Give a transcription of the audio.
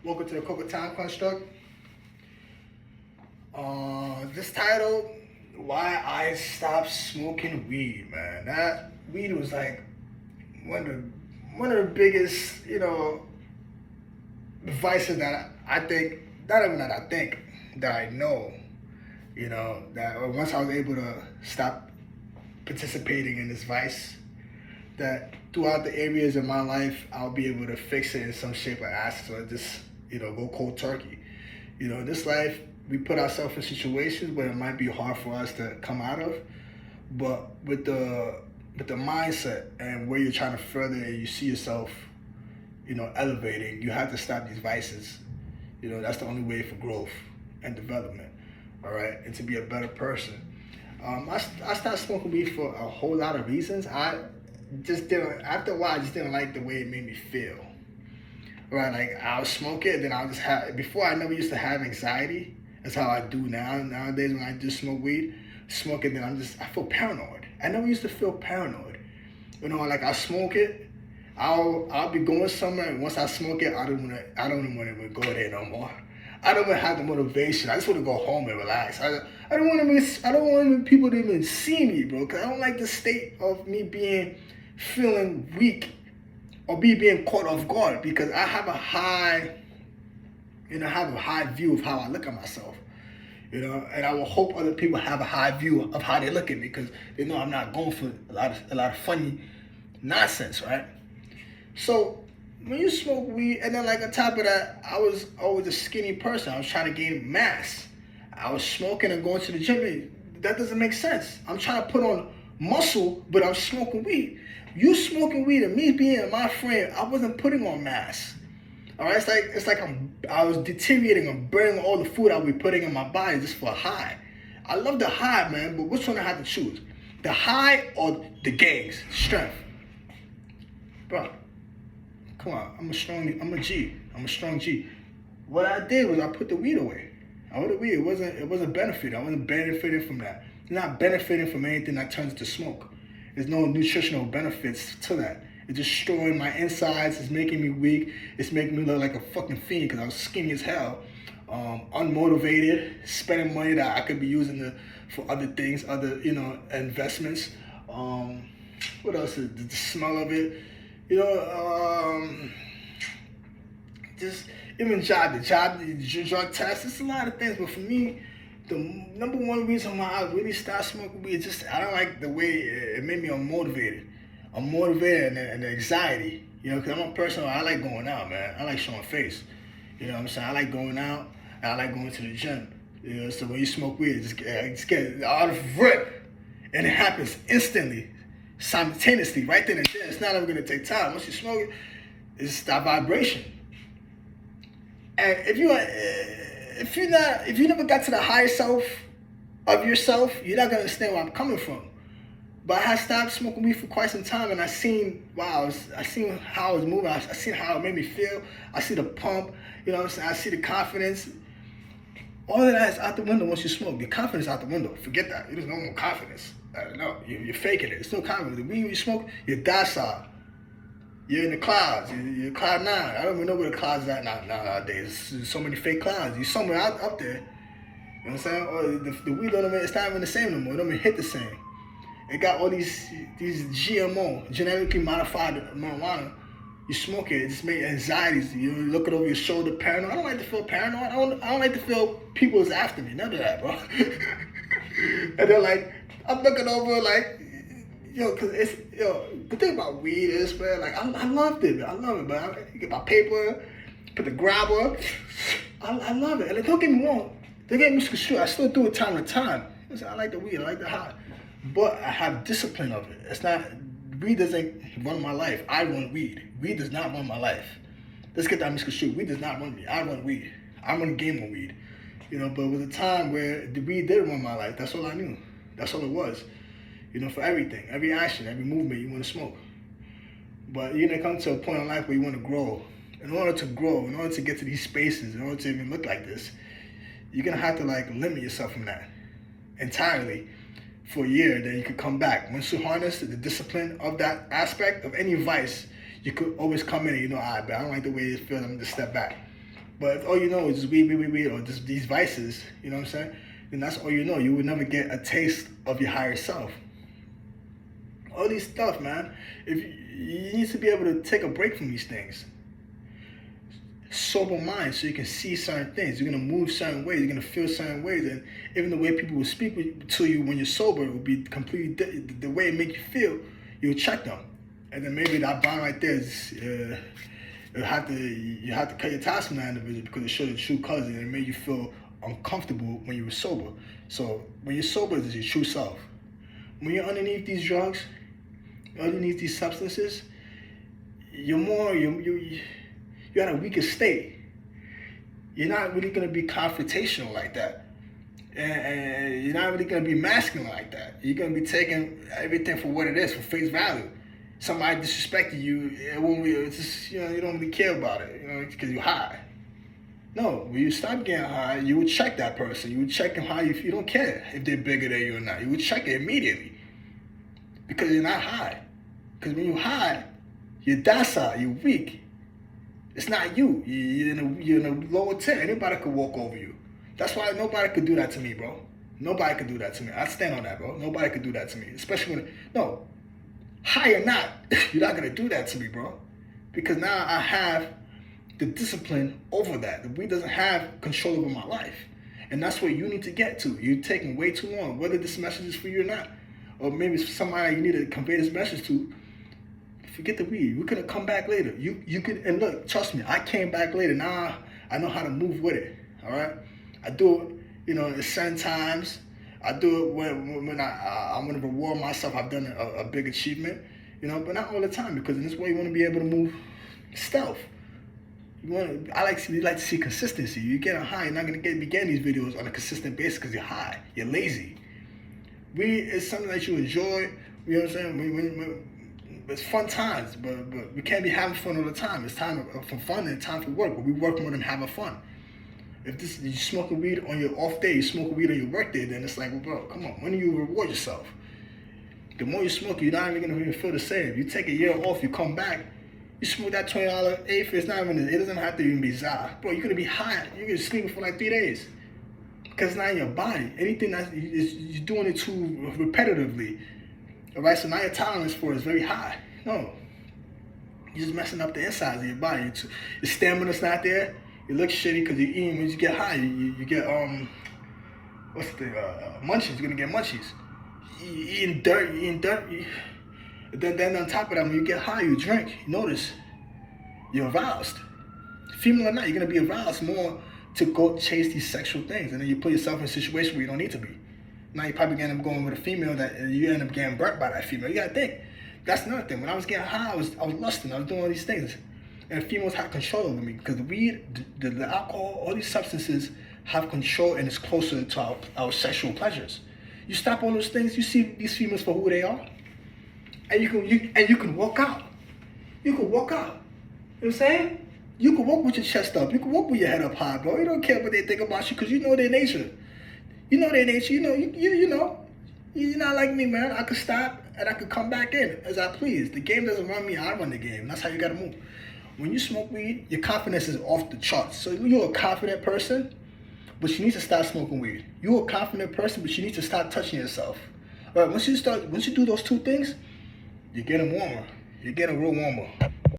Welcome to the Coca Time Construct. This title, Why I Stopped Smoking Weed, man. That weed was like one of the biggest, vices that I think, not even that I think, that I know, that once I was able to stop participating in this vice, that throughout the areas of my life, I'll be able to fix it in some shape or aspect, or just, go cold turkey. In this life, we put ourselves in situations where it might be hard for us to come out of, but with the mindset and where you're trying to further and you see yourself, elevating, you have to stop these vices. That's the only way for growth and development, all right, and to be a better person. I stopped smoking weed for a whole lot of reasons. I just didn't, after a while, I just didn't like the way it made me feel. Right, like I'll smoke it, then I'll just have, before I never used to have anxiety. That's how I do now. Nowadays when I just smoke weed, then I feel paranoid. I never used to feel paranoid. Like I smoke it, I'll be going somewhere, and once I smoke it, I don't even want to go there no more. I don't even have the motivation. I just want to go home and relax. I don't want people to even see me, bro, because I don't like the state of me feeling weak or being caught off guard, because I have a high view of how I look at myself, and I will hope other people have a high view of how they look at me, because they know I'm not going for a lot of funny nonsense, right? So when you smoke weed, and then like on top of that, I was always a skinny person. I was trying to gain mass. I was smoking and going to the gym. That doesn't make sense. I'm trying to put on muscle, but I'm smoking weed. You smoking weed and me being in my frame, I wasn't putting on mass. All right, it's like I was deteriorating. I'm burning all the food I was putting in my body just for a high. I love the high, man, but which one I had to choose? The high or the gangs, strength? Bro, come on, I'm a strong G. What I did was I put the weed away. It wasn't benefiting. I wasn't benefiting from that. Not benefiting from anything that turns to smoke. There's no nutritional benefits to that. It's destroying my insides. It's making me weak. It's making me look like a fucking fiend because I was skinny as hell, unmotivated, spending money that I could be using for other things, other investments. What else? The smell of it, just even the drug test. It's a lot of things, but for me, the number one reason why I really stopped smoking weed is just I don't like the way it made me unmotivated. And the anxiety, because I'm a person, I like going out, man. I like showing face. You know what I'm saying? I like going out, and I like going to the gym. So when you smoke weed, it just get out of rip. And it happens instantly, simultaneously, right then and there. It's not ever going to take time. Once you smoke it, it's that vibration. And if you never got to the higher self of yourself, you're not gonna understand where I'm coming from. But I had stopped smoking weed for quite some time, and I seen how it was moving. I seen how it made me feel. I see the pump, I see the confidence. All of that is out the window once you smoke. The confidence out the window. Forget that. There's no more confidence. No, you're faking it. It's no confidence. The weed you smoke, you're docile. You're in the clouds. You're cloud 9. I don't even know where the clouds are at nowadays. There's so many fake clouds. You're somewhere up there. You know what I'm saying? Or the weed don't even, it's not even the same no more. It don't even hit the same. It got all these GMO, genetically modified marijuana. You smoke it just makes anxieties. You're looking over your shoulder, paranoid. I don't like to feel paranoid. I don't like to feel people is after me. None of that, bro. And they're like, I'm looking over like, cause the thing about weed is, man, like I loved it, man. I love it, man. You get my paper, put the grabber. I love it. And like, don't get me wrong, don't get me misconstrued. I still do it time to time. I like the weed, I like the high, but I have discipline of it. It's not, weed doesn't run my life. I run weed. Weed does not run my life. Let's get that misconstrued. Weed does not run me. I run weed. I run the game on weed. But it was a time where the weed did run my life. That's all I knew. That's all it was. For everything, every action, every movement, you want to smoke. But you're going to come to a point in life where you want to grow. In order to grow, in order to get to these spaces, in order to even look like this, you're going to have to limit yourself from that entirely for a year. Then you could come back. Once you harness the discipline of that aspect of any vice, you could always come in and I don't like the way it feels, I'm going to step back. But if all you know is just weed, or just these vices, you know what I'm saying? Then that's all you know. You would never get a taste of your higher self. All these stuff, man. If you need to be able to take a break from these things. Sober mind, so you can see certain things. You're gonna move certain ways. You're gonna feel certain ways, and even the way people will speak to you when you're sober will be completely the way it make you feel. You'll check them, and then maybe that bond right there is you have to cut your ties from that individual because it showed the true colors and it made you feel uncomfortable when you were sober. So when you're sober, it's your true self. When you're underneath these drugs, underneath these substances, you're at a weaker state. You're not really going to be confrontational like that. And you're not really going to be masculine like that. You're going to be taking everything for what it is, for face value. Somebody disrespected you, it's just, you don't really care about it, because you're high. No, when you stop getting high, you would check that person. You would check them how you don't care if they're bigger than you or not. You would check it immediately because you're not high. Because when you're high, you're docile, you're weak. It's not you. You're in a lower tier. Anybody could walk over you. That's why nobody could do that to me, bro. Nobody could do that to me. I stand on that, bro. Nobody could do that to me. Especially high or not, you're not going to do that to me, bro. Because now I have the discipline over that. The weed doesn't have control over my life. And that's where you need to get to. You're taking way too long, whether this message is for you or not. Or maybe it's for somebody you need to convey this message to. Forget the weed. We could have come back later. You could, and look, trust me, I came back later. Now I know how to move with it. All right, I do it, at certain times. I do it when I want to reward myself. I've done a big achievement, but not all the time, because in this way you want to be able to move stealth. I like to see consistency. You get high, you're not gonna be getting these videos on a consistent basis because you're high. You're lazy. Weed is something that you enjoy. You know what I'm saying? It's fun times, but we can't be having fun all the time. It's time for fun and time for work, but we work more than having fun. If you smoking weed on your off day, you smoking weed on your work day, then it's like, well, bro, come on, when do you reward yourself? The more you smoke, you're not even gonna even feel the same. You take a year off, you come back, you smoke that $20 eighth, it doesn't have to even be za. Bro, you're gonna be high, you're gonna sleep for like 3 days. Because it's not in your body. Anything you're doing it too repetitively. All right, so now your tolerance for it is very high. No, you're just messing up the insides of your body. Your stamina's not there. You look shitty because you're eating. When you get high, you get munchies. You're gonna get munchies. You eating dirt. Then on top of that, when you get high, you drink. You notice you're aroused. Female or not, you're gonna be aroused more to go chase these sexual things, and then you put yourself in a situation where you don't need to be. Now you're probably gonna end up going with a female that you end up getting burnt by that female. You gotta think. That's another thing. When I was getting high, I was lusting. I was doing all these things, and females had control over me because the weed, the alcohol, all these substances have control, and it's closer to our sexual pleasures. You stop all those things, you see these females for who they are, and you can walk out. You can walk out. You know what I'm saying? You can walk with your chest up. You can walk with your head up high, bro. You don't care what they think about you because you know their nature. You know their nature. You're not like me, man. I could stop and I could come back in as I please. The game doesn't run me. I run the game. That's how you gotta move. When you smoke weed, your confidence is off the charts. So you're a confident person, but you need to stop smoking weed. You're a confident person, but you need to stop touching yourself. All right. Once you do those two things, you're getting warmer. You're getting real warmer.